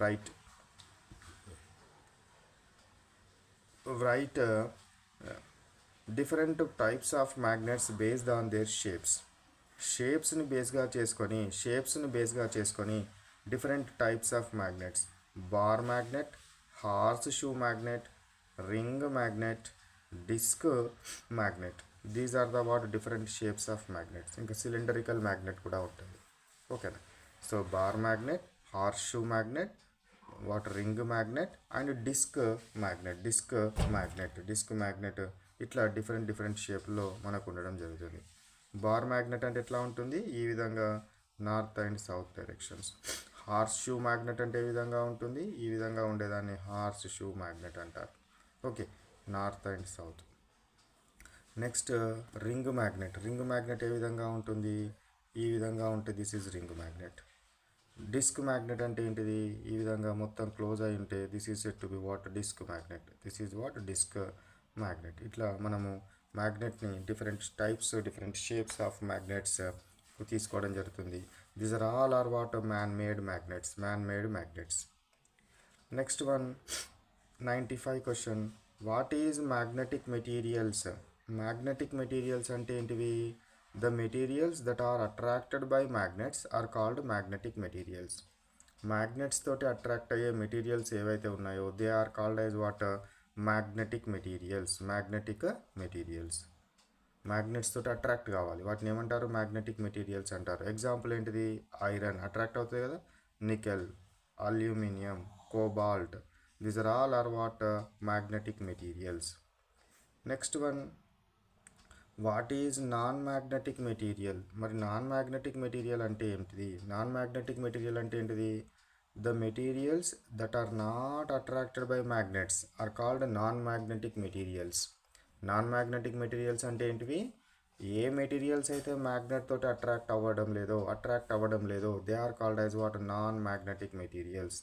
write different types of magnets based on their షేప్స్ని బేస్గా చేసుకొని different types of magnets, bar magnet, horseshoe magnet, ring magnet, disc magnet. These are the different shapes of magnets. ఇంకా cylindrical magnet కూడా ఉంటుంది. ఓకేనా? So bar magnet, horseshoe magnet, ring magnet and disc magnet ఇట్లా different షేప్లో మనకు ఉండడం జరుగుతుంది. Bar magnet అంటే ఎట్లా ఉంటుంది? ఈ విధంగా north and south directions. Horseshoe magnet అంటే ఏ విధంగా ఉంటుంది? ఈ విధంగా ఉండేదాన్ని హార్స్ షూ మ్యాగ్నెట్ అంటారు. Okay, north and south. Next ring magnet ఏ విధంగా ఉంటుంది? ఈ విధంగా ఉంటుంది. This is ring magnet. Disc magnet అంటే ఏంటిది? ఈ విధంగా మొత్తం క్లోజ్ అయి ఉంటే this is set to be disc magnet. Disc magnet. ఇట్లా మనము మ్యాగ్నెట్ని different types, different shapes of magnets తీసుకోవడం జరుగుతుంది. These are all man made magnets. Next one 95 question. What is magnetic materials? Magnetic materials అంటే ఏంటివి? The materials that are attracted by magnets are called magnetic materials. Magnets తోటి attract అయ్యే materials ఏవైతే ఉన్నాయో they are called as magnetic materials. Magnets తోటి attract కావాలి, వాటిని ఏమంటారు? మ్యాగ్నెటిక్ మెటీరియల్స్ అంటారు. ఎగ్జాంపుల్ ఏంటిది? ఐరన్ అట్రాక్ట్ అవుతుంది కదా, nickel, aluminium, cobalt. These are all magnetic materials. Next one, what is non magnetic material? మరి నాన్ మ్యాగ్నెటిక్ మెటీరియల్ అంటే ఏంటిది? The materials that are not attracted by magnets are called non magnetic materials. నాన్ magnetic materials అంటే ఏంటివి? ఏ materials అయితే magnet తోటి attract అవ్వడం లేదో they are called as non magnetic materials.